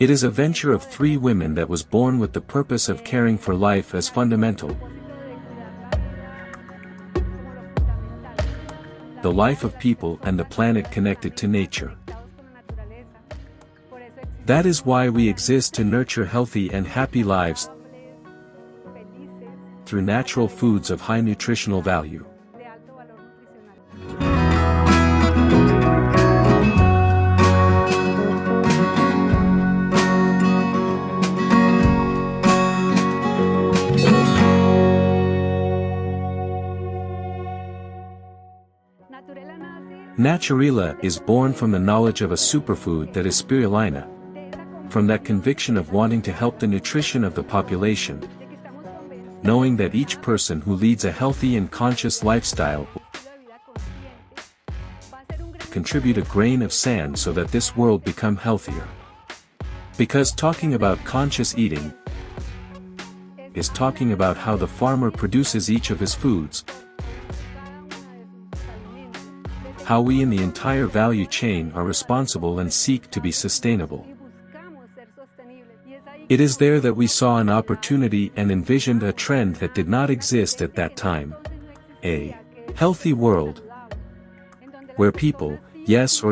It is a venture of 3 women that was born with the purpose of caring for life as fundamental. The life of people and the planet connected to nature. That is why we exist, to nurture healthy and happy lives through natural foods of high nutritional value. Naturila is born from the knowledge of a superfood that is spirulina, from that conviction of wanting to help the nutrition of the population, knowing that each person who leads a healthy and conscious lifestyle contribute a grain of sand so that this world become healthier. Because talking about conscious eating is talking about how the farmer produces each of his foods, how we in the entire value chain are responsible and seek to be sustainable. It is there that we saw an opportunity and envisioned a trend that did not exist at that time. A healthy world, where people, yes,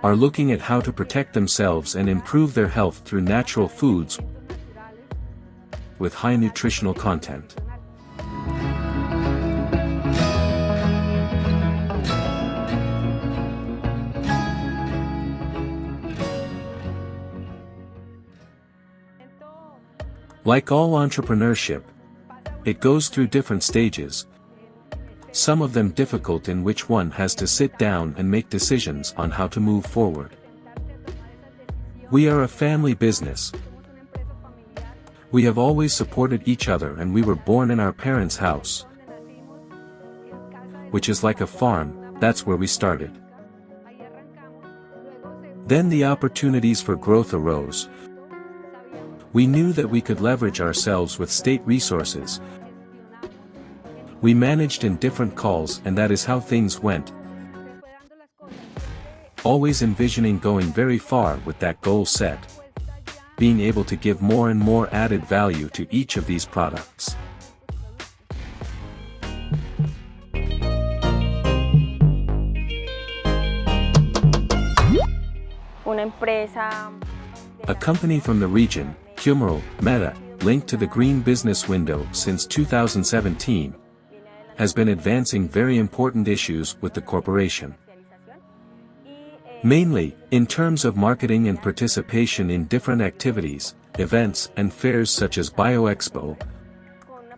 are looking at how to protect themselves and improve their health through natural foods with high nutritional content. Like all entrepreneurship, it goes through different stages, some of them difficult, in which one has to sit down and make decisions on how to move forward. We are a family business. We have always supported each other, and we were born in our parents' house, which is like a farm. That's where we started. Then the opportunities for growth arose. We knew that we could leverage ourselves with state resources. We managed in different calls, and that is how things went. Always envisioning going very far with that goal set. Being able to give more and more added value to each of these products. A company from the region, Humero, Meta, linked to the Green Business Window since 2017, has been advancing very important issues with the corporation. Mainly, in terms of marketing and participation in different activities, events and fairs such as BioExpo,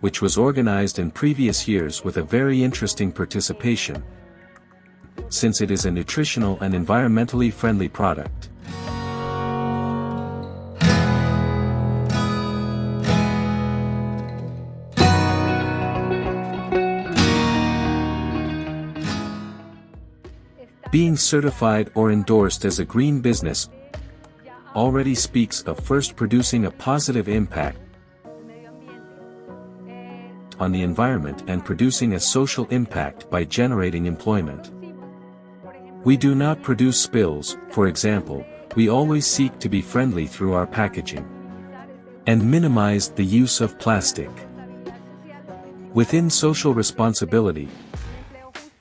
which was organized in previous years with a very interesting participation, since it is a nutritional and environmentally friendly product. Being certified or endorsed as a green business already speaks of first producing a positive impact on the environment and producing a social impact by generating employment. We do not produce spills, for example. We always seek to be friendly through our packaging and minimize the use of plastic. Within social responsibility,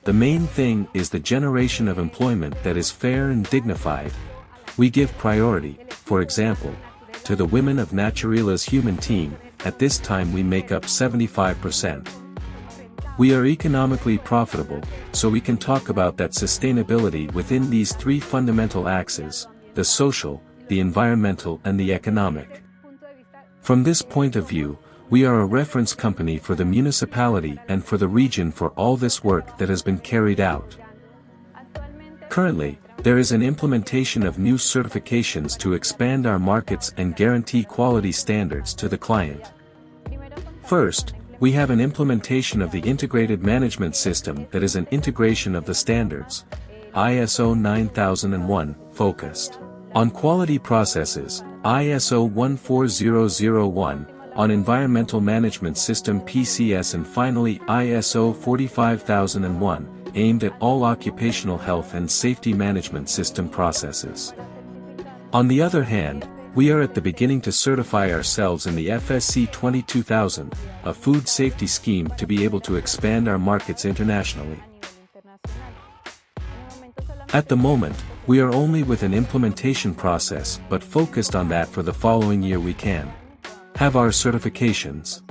the main thing is the generation of employment that is fair and dignified. We give priority, for example, to the women of Naturila's human team. At this time we make up 75%. We are economically profitable, so we can talk about that sustainability within these 3 fundamental axes: the social, the environmental and the economic. From this point of view, we are a reference company for the municipality and for the region for all this work that has been carried out. Currently, there is an implementation of new certifications to expand our markets and guarantee quality standards to the client. First, we have an implementation of the integrated management system that is an integration of the standards, ISO 9001, focused on quality processes, ISO 14001, on environmental management system PCS, and finally ISO 45001, aimed at all occupational health and safety management system processes. On the other hand, we are at the beginning to certify ourselves in the FSC 22000, a food safety scheme to be able to expand our markets internationally. At the moment, we are only with an implementation process but focused on that for the following year we can have our certifications.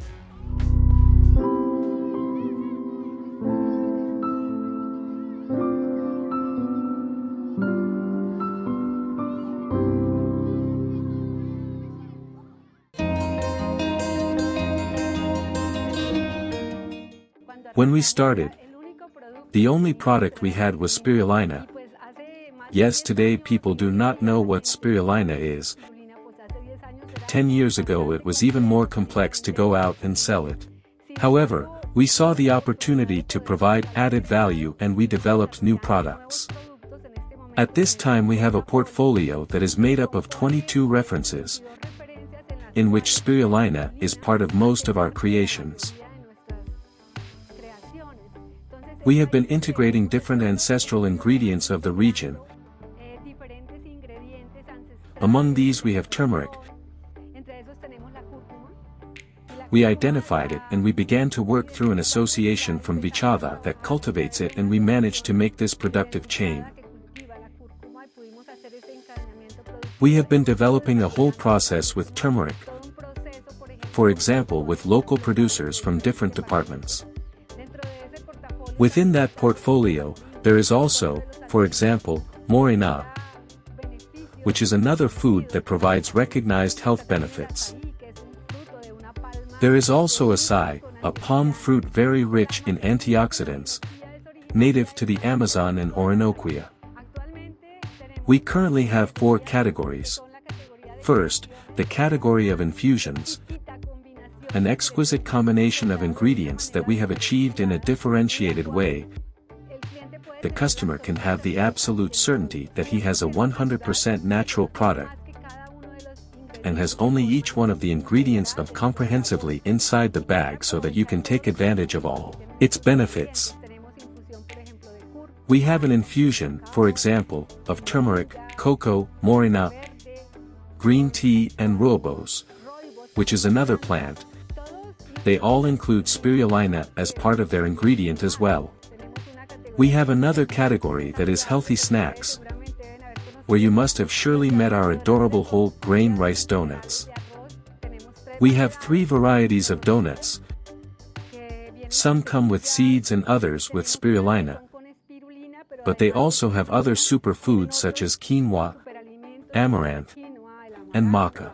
When we started, the only product we had was Spirulina. Yes, today people do not know what Spirulina is. 10 years ago it was even more complex to go out and sell it. However, we saw the opportunity to provide added value and we developed new products. At this time we have a portfolio that is made up of 22 references, in which Spirulina is part of most of our creations. We have been integrating different ancestral ingredients of the region. Among these we have turmeric. We identified it and we began to work through an association from Vichada that cultivates it, and we managed to make this productive chain. We have been developing a whole process with turmeric, for example with local producers from different departments. Within that portfolio, there is also, for example, Morena, which is another food that provides recognized health benefits. There is also acai, a palm fruit very rich in antioxidants, native to the Amazon and Orinoquia. We currently have 4 categories. First, the category of infusions, an exquisite combination of ingredients that we have achieved in a differentiated way. The customer can have the absolute certainty that he has a 100% natural product and has only each one of the ingredients of comprehensively inside the bag so that you can take advantage of all its benefits. We have an infusion, for example, of turmeric, cocoa, morena, green tea and rooibos, which is another plant. They all include spirulina as part of their ingredient as well. We have another category that is healthy snacks, where you must have surely met our adorable whole grain rice donuts. We have 3 varieties of donuts. Some come with seeds and others with spirulina, but they also have other superfoods such as quinoa, amaranth, and maca.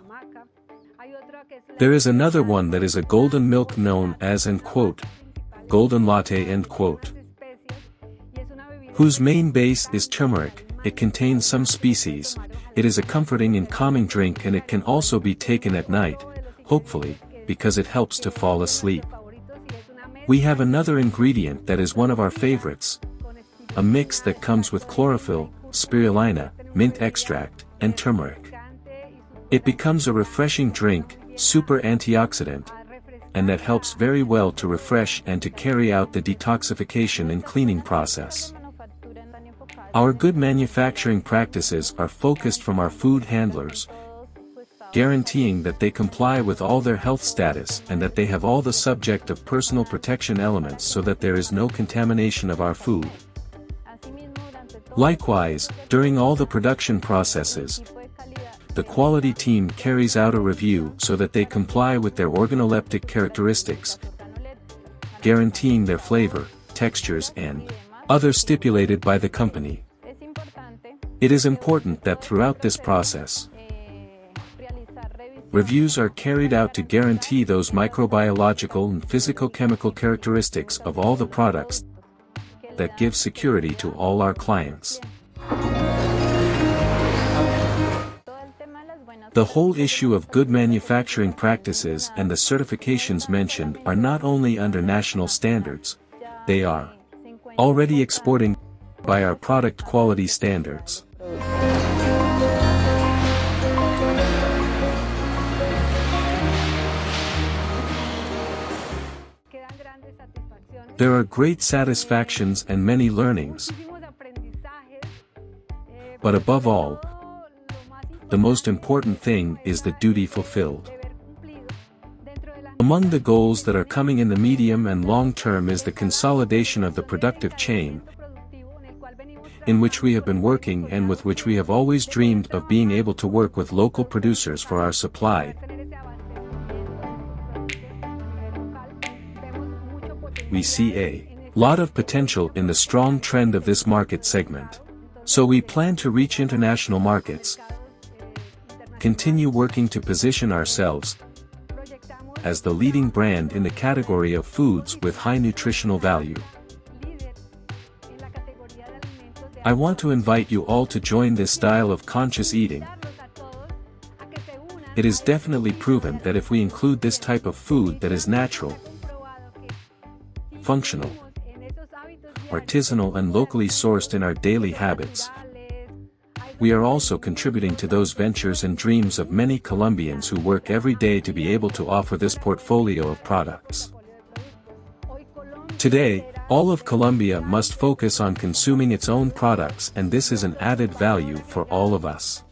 There is another one that is a golden milk known as golden latte whose main base is turmeric. It contains some species. It is a comforting and calming drink, and it can also be taken at night, hopefully, because it helps to fall asleep. We have another ingredient that is one of our favorites, a mix that comes with chlorophyll, spirulina, mint extract, and turmeric. It becomes a refreshing drink, super antioxidant, and that helps very well to refresh and to carry out the detoxification and cleaning process. Our good manufacturing practices are focused from our food handlers, guaranteeing that they comply with all their health status and that they have all the subject of personal protection elements so that there is no contamination of our food. Likewise, during all the production processes, the quality team carries out a review so that they comply with their organoleptic characteristics, guaranteeing their flavor, textures and others stipulated by the company. It is important that throughout this process, reviews are carried out to guarantee those microbiological and physicochemical characteristics of all the products that give security to all our clients. The whole issue of good manufacturing practices and the certifications mentioned are not only under national standards, they are already exporting by our product quality standards. There are great satisfactions and many learnings. But above all, the most important thing is the duty fulfilled. Among the goals that are coming in the medium and long term is the consolidation of the productive chain, in which we have been working and with which we have always dreamed of being able to work with local producers for our supply. We see a lot of potential in the strong trend of this market segment. So we plan to reach international markets, continue working to position ourselves as the leading brand in the category of foods with high nutritional value. I want to invite you all to join this style of conscious eating. It is definitely proven that if we include this type of food that is natural, functional, artisanal and locally sourced in our daily habits, we are also contributing to those ventures and dreams of many Colombians who work every day to be able to offer this portfolio of products. Today, all of Colombia must focus on consuming its own products, and this is an added value for all of us.